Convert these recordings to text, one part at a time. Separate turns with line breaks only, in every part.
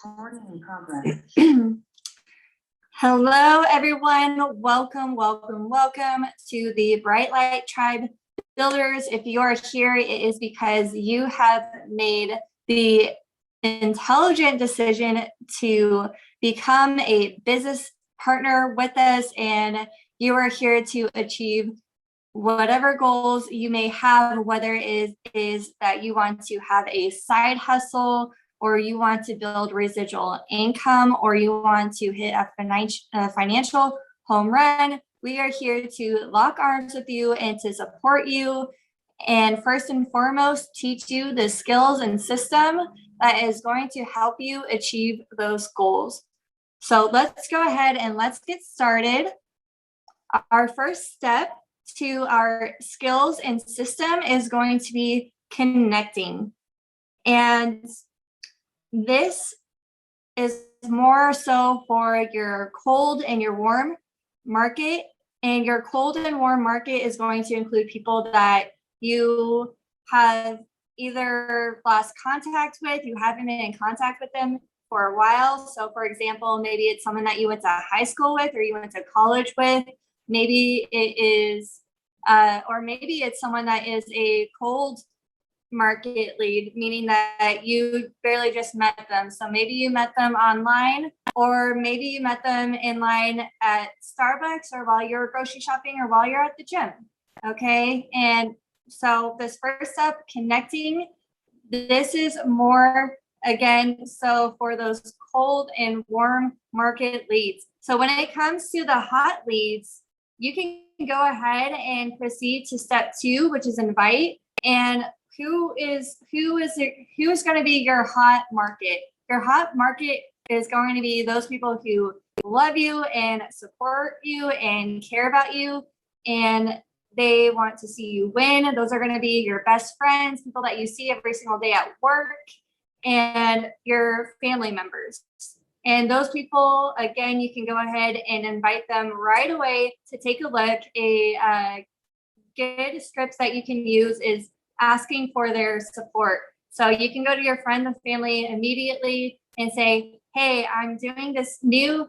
Recording in progress.
Hello, everyone. Welcome to the Bright Light Tribe Builders. If you are here, it is because you have made the intelligent decision to become a business partner with us, and you are here to achieve whatever goals you may have, whether it is that you want to have a side hustle, or you want to build residual income, or you want to hit a financial home run. We are here to lock arms with you and to support you. And first and foremost, teach you the skills and system that is going to help you achieve those goals. So let's go ahead and let's get started. Our first step to our skills and system is going to be connecting. And this is more so for your cold and your warm market. And your cold and warm market is going to include people that you have either lost contact with, you haven't been in contact with them for a while. So for example, maybe it's someone that you went to high school with or you went to college with. Maybe it is, or maybe it's someone that is a cold market lead, meaning that you barely just met them. So maybe you met them online, or maybe you met them in line at Starbucks, or while you're grocery shopping, or while you're at the gym. Okay. And so this first step, connecting, this is more, again, so for those cold and warm market leads. So when it comes to the hot leads, you can go ahead and proceed to step 2, which is invite. And who is going to be your hot market? Your hot market is going to be those people who love you and support you and care about you, and they want to see you win. Those are going to be your best friends, people that you see every single day at work, and your family members. And those people, again, you can go ahead and invite them right away to take a look. A good scripts that you can use is asking for their support. So you can go to your friends and family immediately and say, hey, I'm doing this new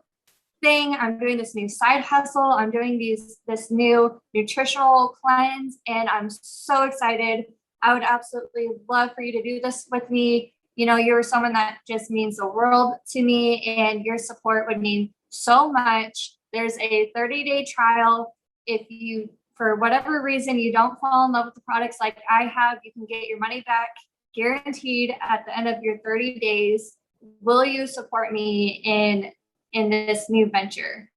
thing. I'm doing this new side hustle. I'm doing this new nutritional cleanse, and I'm so excited. I would absolutely love for you to do this with me. You know, you're someone that just means the world to me, and your support would mean so much. There's a 30-day trial. If you, for whatever reason, you don't fall in love with the products like I have, you can get your money back guaranteed at the end of your 30 days. Will you support me in this new venture?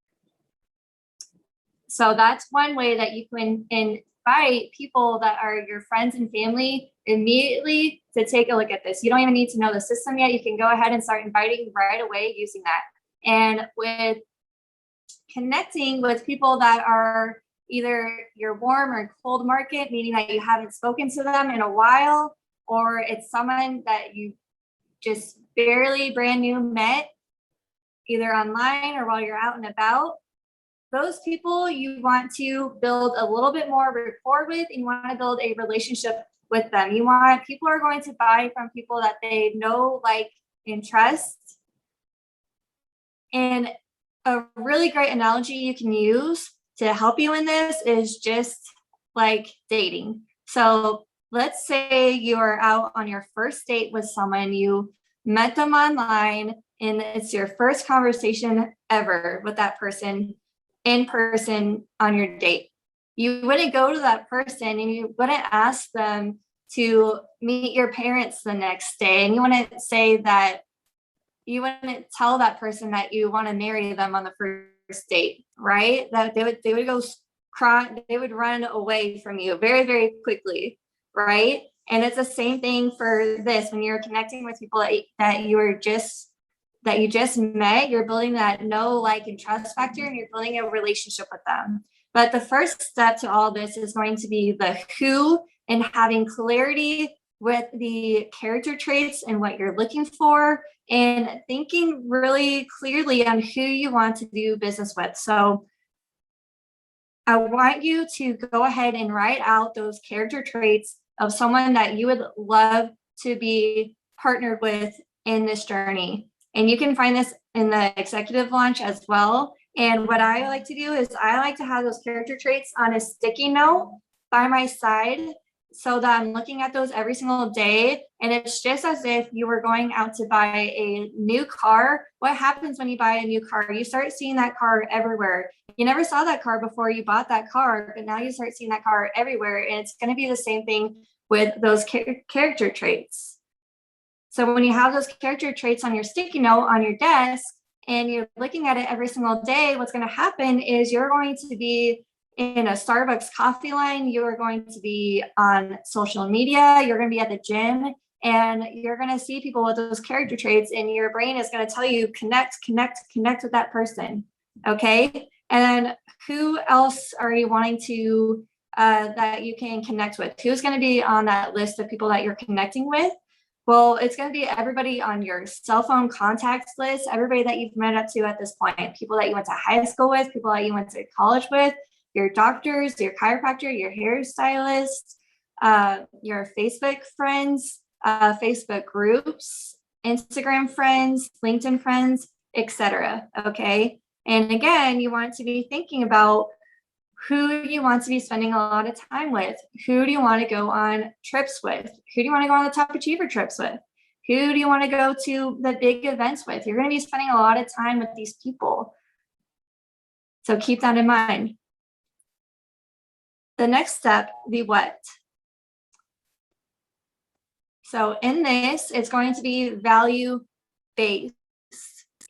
So that's one way that you can invite people that are your friends and family immediately to take a look at this. You don't even need to know the system yet. You can go ahead and start inviting right away using that. And with connecting with people that are either your warm or cold market, meaning that you haven't spoken to them in a while, or it's someone that you just barely brand new met, either online or while you're out and about. Those people you want to build a little bit more rapport with, and you want to build a relationship with them. You want, people are going to buy from people that they know, like, and trust. And a really great analogy you can use to help you in this is just like dating. So let's say you are out on your first date with someone, you met them online, and it's your first conversation ever with that person in person on your date. You wouldn't go to that person and you wouldn't ask them to meet your parents the next day. And you wouldn't say that, you wouldn't tell that person that you want to marry them on the first date, right? That they would go cry, they would run away from you very, very quickly, right? And it's the same thing for this. When you're connecting with people that you just met, you're building that know, like, and trust factor, and you're building a relationship with them. But the first step to all this is going to be the who, and having clarity with the character traits and what you're looking for, and thinking really clearly on who you want to do business with. So I want you to go ahead and write out those character traits of someone that you would love to be partnered with in this journey. And you can find this in the executive launch as well. And what I like to do is I like to have those character traits on a sticky note by my side so that I'm looking at those every single day. And it's just as if you were going out to buy a new car. What happens when you buy a new car? You start seeing that car everywhere. You never saw that car before you bought that car, but now you start seeing that car everywhere. And it's going to be the same thing with those character traits. So when you have those character traits on your sticky note on your desk and you're looking at it every single day, what's going to happen is you're going to be in a Starbucks coffee line, you're going to be on social media, you're going to be at the gym, and you're going to see people with those character traits, and your brain is going to tell you connect with that person. Okay. And then who else are you wanting to that you can connect with? Who's going to be on that list of people that you're connecting with? Well, it's going to be everybody on your cell phone contacts list, everybody that you've met up to at this point, people that you went to high school with, people that you went to college with, your doctors, your chiropractor, your hairstylist, your Facebook friends, Facebook groups, Instagram friends, LinkedIn friends, etc. Okay. And again, you want to be thinking about who you want to be spending a lot of time with. Who do you want to go on trips with? Who do you want to go on the top achiever trips with? Who do you want to go to the big events with? You're going to be spending a lot of time with these people. So keep that in mind. The next step, the what. So in this, it's going to be value-based.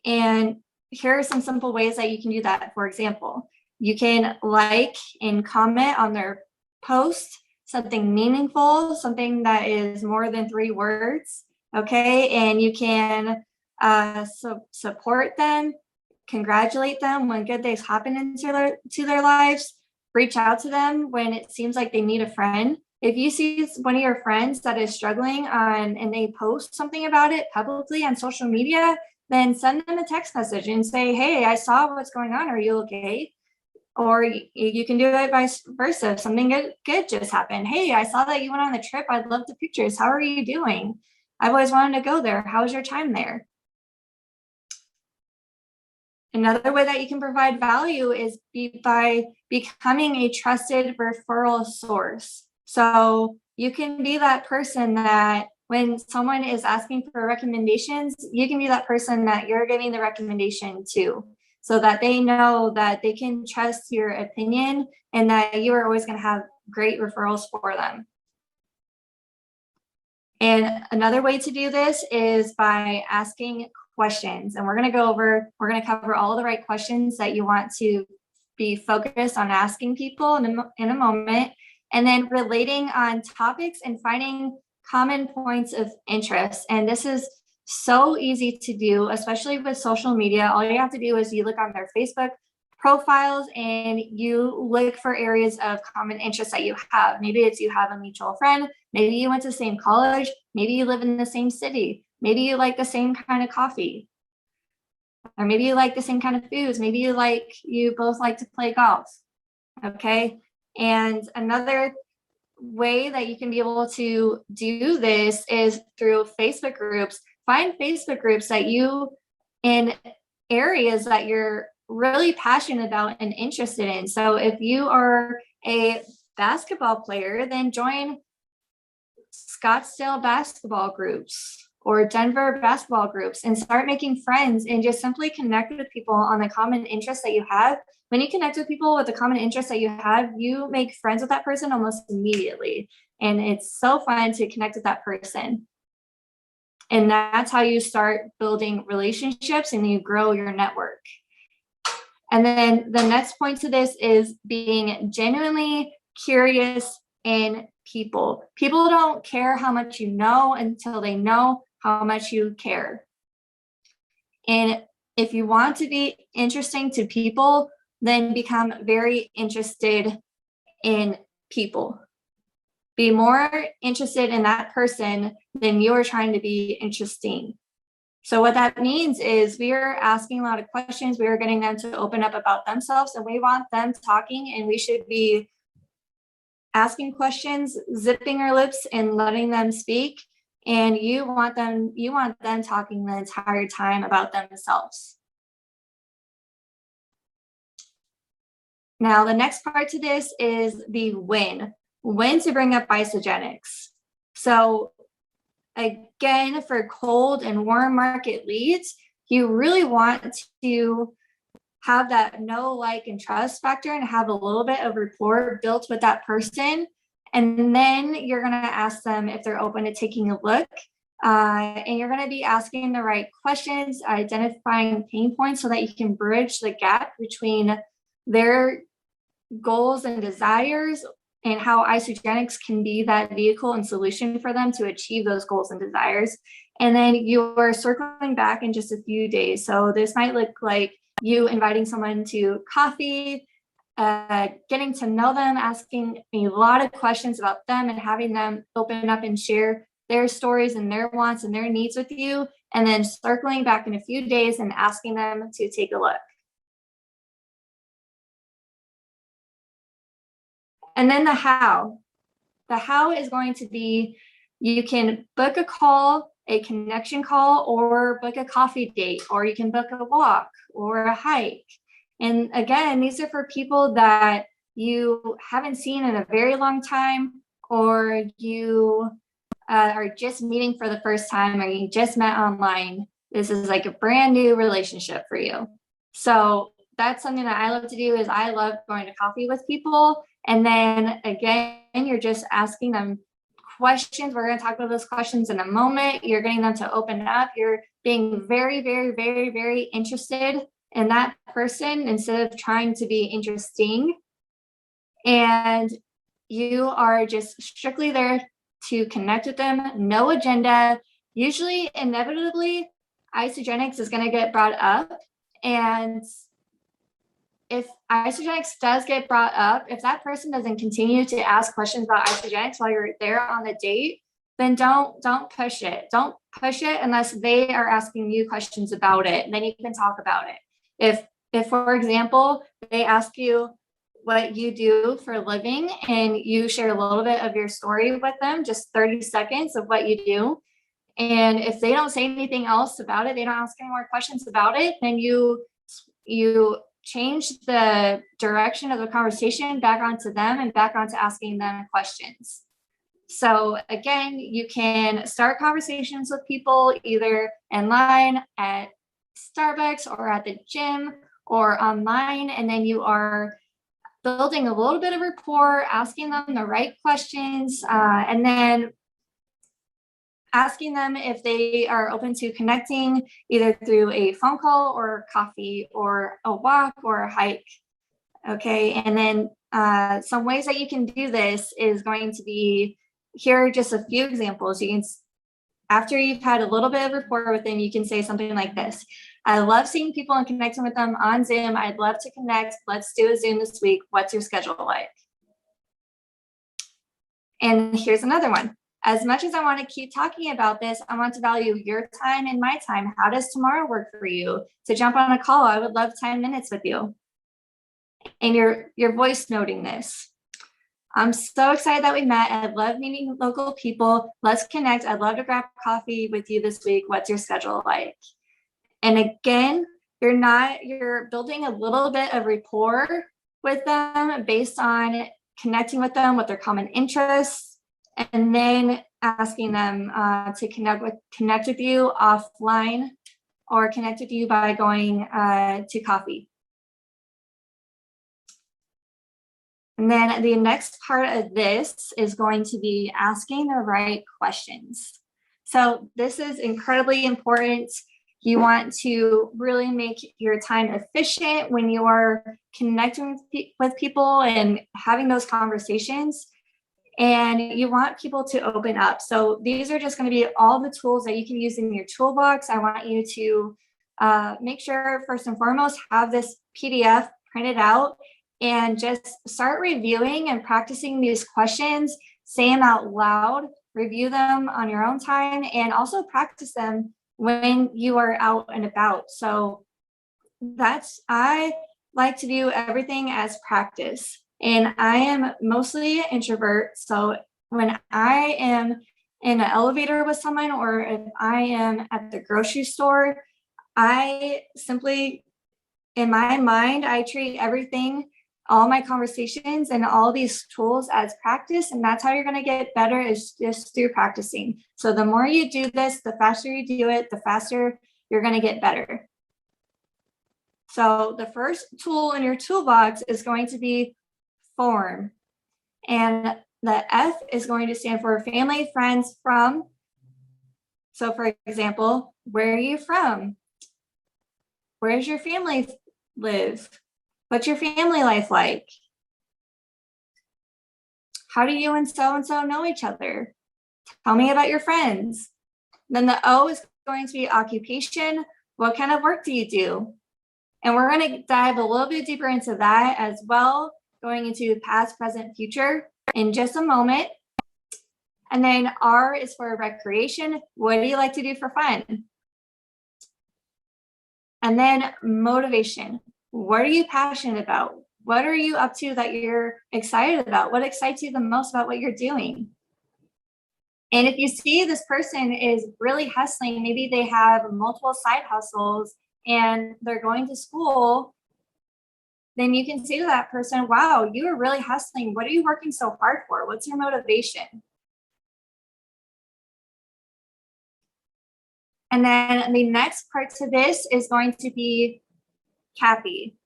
And here are some simple ways that you can do that. For example, you can like and comment on their post, something meaningful, something that is more than 3 words, okay? And you can support them, congratulate them when good things happen into their lives, reach out to them when it seems like they need a friend. If you see one of your friends that is struggling and they post something about it publicly on social media, then send them a text message and say, hey, I saw what's going on. Are you okay? Or you can do it vice versa. If something good just happened. Hey, I saw that you went on the trip. I'd love the pictures. How are you doing? I've always wanted to go there. How was your time there? Another way that you can provide value is by becoming a trusted referral source. So you can be that person that when someone is asking for recommendations, you can be that person that you're giving the recommendation to, so that they know that they can trust your opinion and that you are always going to have great referrals for them. And another way to do this is by asking questions. And we're going to cover all the right questions that you want to be focused on asking people in a moment, and then relating on topics and finding common points of interest. And this is so easy to do, especially with social media. All you have to do is you look on their Facebook profiles and you look for areas of common interest that you have. Maybe it's you have a mutual friend. Maybe you went to the same college. Maybe you live in the same city. Maybe you like the same kind of coffee. Or maybe you like the same kind of foods. Maybe you both like to play golf. Okay. And another way that you can be able to do this is through Facebook groups. Find Facebook groups that you in areas that you're really passionate about and interested in. So if you are a basketball player, then join Scottsdale basketball groups or Denver basketball groups and start making friends and just simply connect with people on the common interests that you have. When you connect with people with the common interests that you have, you make friends with that person almost immediately. And it's so fun to connect with that person. And that's how you start building relationships and you grow your network. And then the next point to this is being genuinely curious in people. People don't care how much you know until they know how much you care. And if you want to be interesting to people, then become very interested in people. Be more interested in that person than you're trying to be interesting. So what that means is we are asking a lot of questions. We are getting them to open up about themselves, and we want them talking, and we should be asking questions, zipping our lips and letting them speak. and you want them talking the entire time about themselves. Now, the next part to this is the when to bring up Isagenix. So again, for cold and warm market leads, you really want to have that know, like, and trust factor and have a little bit of rapport built with that person. And then you're going to ask them if they're open to taking a look. And you're going to be asking the right questions, identifying pain points so that you can bridge the gap between their goals and desires and how Isagenix can be that vehicle and solution for them to achieve those goals and desires. And then you're circling back in just a few days. So this might look like you inviting someone to coffee, getting to know them, asking a lot of questions about them and having them open up and share their stories and their wants and their needs with you, and then circling back in a few days and asking them to take a look. And then the how. The how is going to be, you can book a call, a connection call, or book a coffee date, or you can book a walk or a hike. And again, these are for people that you haven't seen in a very long time, or you are just meeting for the first time, or you just met online. This is like a brand new relationship for you. So that's something that I love to do, is I love going to coffee with people. And then again, you're just asking them questions. We're going to talk about those questions in a moment. You're getting them to open up. You're being very, very, very, very interested in that person instead of trying to be interesting. And you are just strictly there to connect with them, no agenda. Usually, inevitably, Isagenix is going to get brought up. And if Isagenix does get brought up, if that person doesn't continue to ask questions about Isagenix while you're there on the date, then don't push it. Don't push it unless they are asking you questions about it. And then you can talk about it. If for example, they ask you what you do for a living and you share a little bit of your story with them, just 30 seconds of what you do. And if they don't say anything else about it, they don't ask any more questions about it, then you change the direction of the conversation back onto them and back onto asking them questions. So again, you can start conversations with people either in line, at Starbucks, or at the gym, or online, and then you are building a little bit of rapport, asking them the right questions, and then asking them if they are open to connecting either through a phone call or coffee or a walk or a hike. Okay, and then some ways that you can do this is going to be, here are just a few examples. You can, after you've had a little bit of rapport with them, you can say something like this: I love seeing people and connecting with them on Zoom. I'd love to connect. Let's do a Zoom this week. What's your schedule like? And here's another one. As much as I want to keep talking about this, I want to value your time and my time. How does tomorrow work for you to jump on a call? I would love 10 minutes with you. And you're voice noting this. I'm so excited that we met. I love meeting local people. Let's connect. I'd love to grab coffee with you this week. What's your schedule like? And again, you're building a little bit of rapport with them based on connecting with them, with their common interests, and then asking them to connect with you offline or connect with you by going to coffee. And then the next part of this is going to be asking the right questions. So this is incredibly important. You want to really make your time efficient when you are connecting with people and having those conversations. And you want people to open up. So these are just going to be all the tools that you can use in your toolbox. I want you to make sure, first and foremost, have this PDF printed out and just start reviewing and practicing these questions. Say them out loud, review them on your own time, and also practice them when you are out and about. So I like to view everything as practice. And I am mostly an introvert. So when I am in an elevator with someone, or if I am at the grocery store, I simply, in my mind, I treat everything, all my conversations and all these tools as practice. And that's how you're going to get better, is just through practicing. So the more you do this, the faster you do it, the faster you're going to get better. So the first tool in your toolbox is going to be form. And the F is going to stand for family, friends, from. So for example, where are you from? Where does your family live? What's your family life like? How do you and so know each other? Tell me about your friends. Then the O is going to be occupation. What kind of work do you do? And we're going to dive a little bit deeper into that as well, going into past, present, future in just a moment. And then R is for recreation. What do you like to do for fun? And then motivation. What are you passionate about? What are you up to that you're excited about? What excites you the most about what you're doing? And if you see this person is really hustling, maybe they have multiple side hustles and they're going to school, then you can say to that person, wow, you are really hustling. What are you working so hard for? What's your motivation? And then the next part to this is going to be Cappy.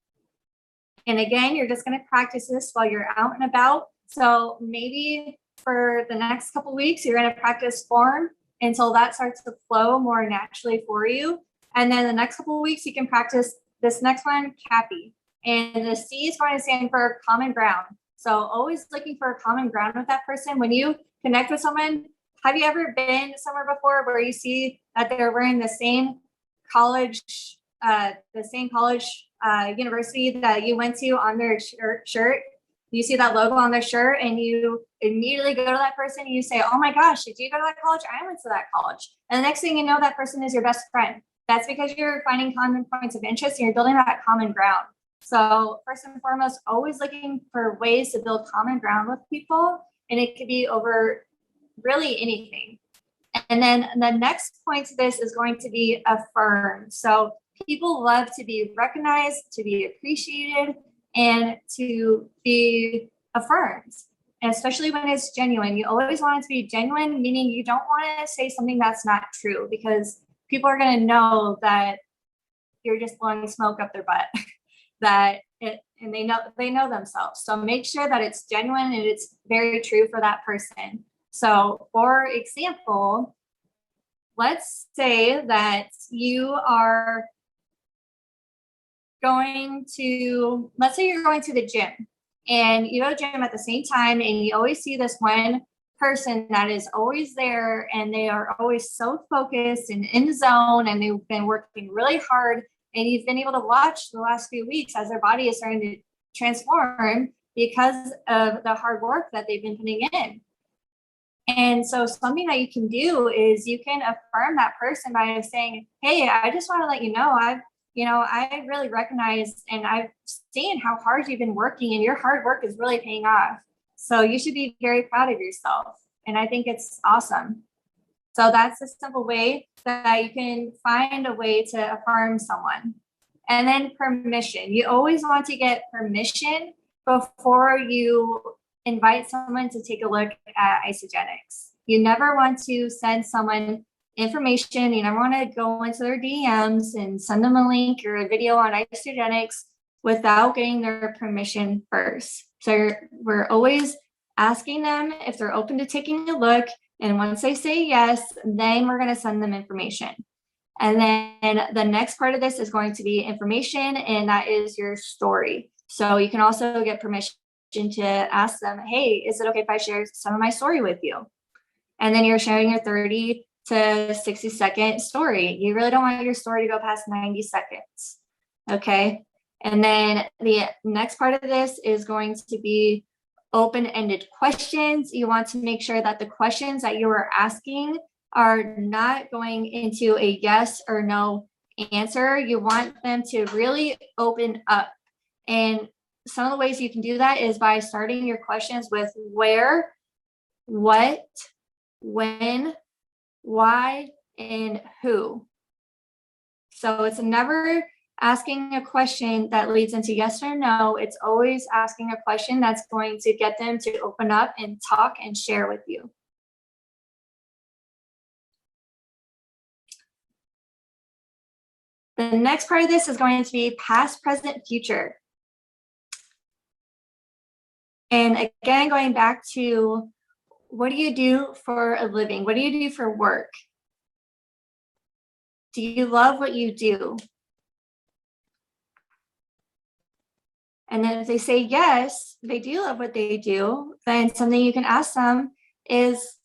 And again, you're just going to practice this while you're out and about. So maybe for the next couple of weeks, you're going to practice form until that starts to flow more naturally for you. And then the next couple of weeks, you can practice this next one, Cappy. And the C is going to stand for common ground. So always looking for a common ground with that person. When you connect with someone, have you ever been somewhere before where you see that they're wearing the same college university that you went to on their shirt? You see that logo on their shirt and you immediately go to that person and you say, oh my gosh, did you go to that college? I went to that college. And the next thing you know, that person is your best friend. That's because you're finding common points of interest and you're building that common ground. So first and foremost, always looking for ways to build common ground with people. And it could be over really anything. And then the next point to this is going to be affirm. So people love to be recognized, to be appreciated, and to be affirmed, and especially when it's genuine. You always want it to be genuine, meaning you don't want to say something that's not true, because people are going to know that you're just blowing smoke up their butt. And they know themselves. So make sure that it's genuine and it's very true for that person. So for example, let's say that you are let's say you're going to the gym and you go to the gym at the same time, and you always see this one person that is always there and they are always so focused and in the zone, and they've been working really hard, and you've been able to watch the last few weeks as their body is starting to transform because of the hard work that they've been putting in. And so something that you can do is you can affirm that person by saying, hey, I just want to let you know, I really recognize and I've seen how hard you've been working, and your hard work is really paying off. So you should be very proud of yourself. And I think it's awesome. So that's a simple way that you can find a way to affirm someone. And then permission. You always want to get permission before you invite someone to take a look at Isagenix. You never want to send someone information. You never want to go into their DMs and send them a link or a video on Isagenix without getting their permission first. So we're always asking them if they're open to taking a look. And once they say yes, then we're going to send them information. And then the next part of this is going to be information, and that is your story. So you can also get permission to ask them, hey, is it okay if I share some of my story with you? And then you're sharing your 30 to 60-second story. You really don't want your story to go past 90 seconds. Okay. And then the next part of this is going to be open-ended questions. You want to make sure that the questions that you are asking are not going into a yes or no answer. You want them to really open up. And some of the ways you can do that is by starting your questions with where, what, when, why, and who. So it's never asking a question that leads into yes or no. It's always asking a question that's going to get them to open up and talk and share with you. The next part of this is going to be past, present, future. And again, going back to what do you do for a living? What do you do for work? Do you love what you do? And then if they say yes, they do love what they do, then something you can ask them is,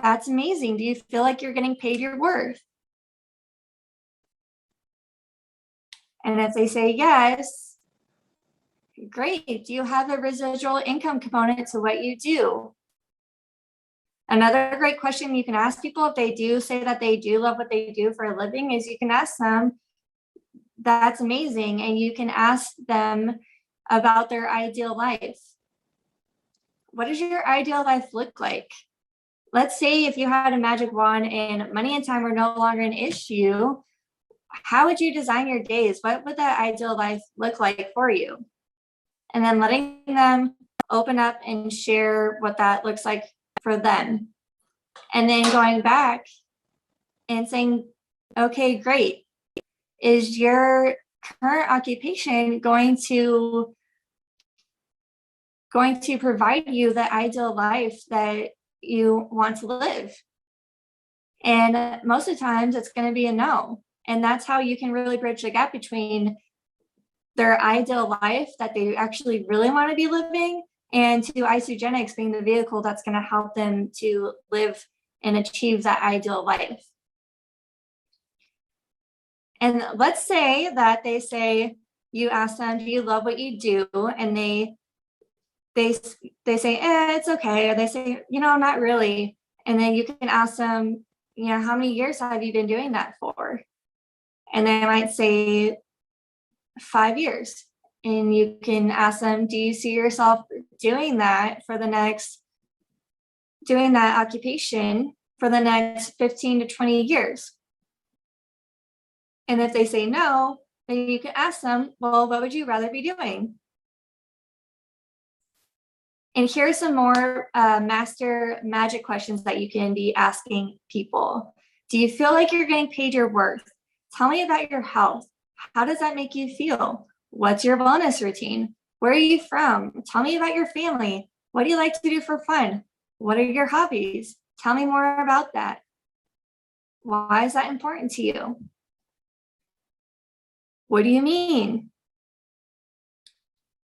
that's amazing. Do you feel like you're getting paid your worth? And if they say yes, great. Do you have a residual income component to what you do? Another great question you can ask people if they do say that they do love what they do for a living is you can ask them, that's amazing. And you can ask them about their ideal life. What does your ideal life look like? Let's say if you had a magic wand and money and time were no longer an issue, how would you design your days? What would that ideal life look like for you? And then letting them open up and share what that looks like for them. And then going back and saying, okay, great. Is your current occupation going to provide you the ideal life that you want to live? And most of the times it's going to be a no. And that's how you can really bridge the gap between their ideal life that they actually really want to be living and to Isagenix being the vehicle that's going to help them to live and achieve that ideal life. And let's say that they say, you ask them, do you love what you do? And they say, it's okay. Or they say, not really. And then you can ask them, how many years have you been doing that for? And they might say 5 years. And you can ask them, do you see yourself doing that occupation for the next 15 to 20 years? And if they say no, then you can ask them, well, what would you rather be doing? And here's some more master magic questions that you can be asking people. Do you feel like you're getting paid your worth? Tell me about your health. How does that make you feel? What's your wellness routine? Where are you from? Tell me about your family. What do you like to do for fun? What are your hobbies? Tell me more about that. Why is that important to you? What do you mean?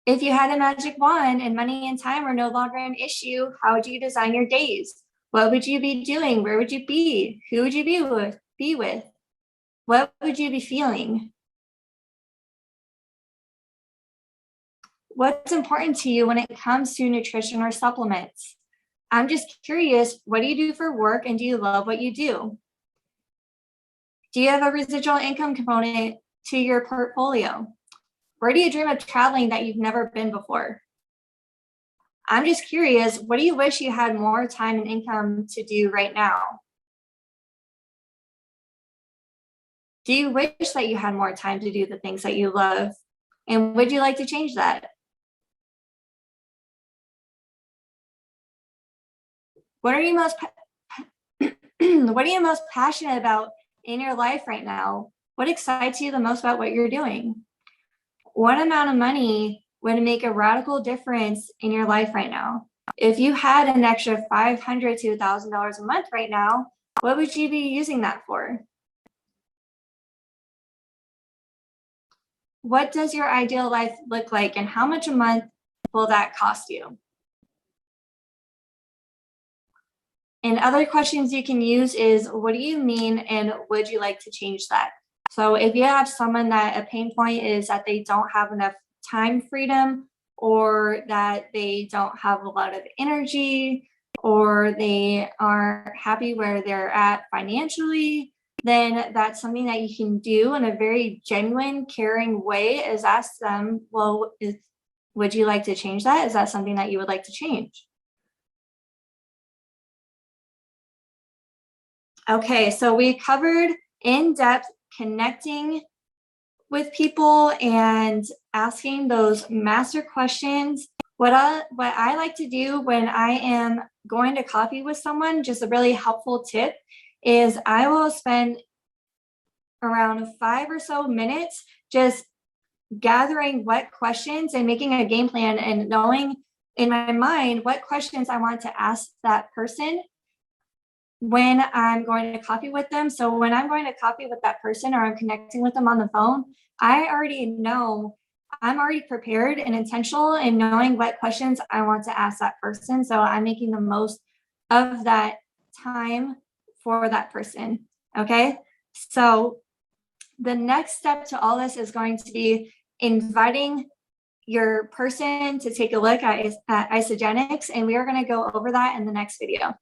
If you had a magic wand and money and time were no longer an issue, how would you design your days? What would you be doing? Where would you be? Who would you be with? What would you be feeling? What's important to you when it comes to nutrition or supplements? I'm just curious, what do you do for work and do you love what you do? Do you have a residual income component to your portfolio? Where do you dream of traveling that you've never been before? I'm just curious, what do you wish you had more time and income to do right now? Do you wish that you had more time to do the things that you love? And would you like to change that? What are you most passionate about in your life right now? What excites you the most about what you're doing? What amount of money would make a radical difference in your life right now? If you had an extra $500 to $1,000 a month right now, what would you be using that for? What does your ideal life look like and how much a month will that cost you? And other questions you can use is, what do you mean and would you like to change that? So if you have someone that a pain point is that they don't have enough time freedom or that they don't have a lot of energy or they aren't happy where they're at financially, then that's something that you can do in a very genuine, caring way is ask them, well, would you like to change that? Is that something that you would like to change? Okay, so we covered in depth connecting with people and asking those master questions. What I like to do when I am going to coffee with someone, just a really helpful tip, is I will spend around 5 or so minutes just gathering what questions and making a game plan and knowing in my mind what questions I want to ask that person when I'm going to coffee with them. So when I'm going to coffee with that person or I'm connecting with them on the phone, I already know, I'm already prepared and intentional in knowing what questions I want to ask that person. So I'm making the most of that time for that person. Okay. So the next step to all this is going to be inviting your person to take a look at Isagenix, and we are going to go over that in the next video.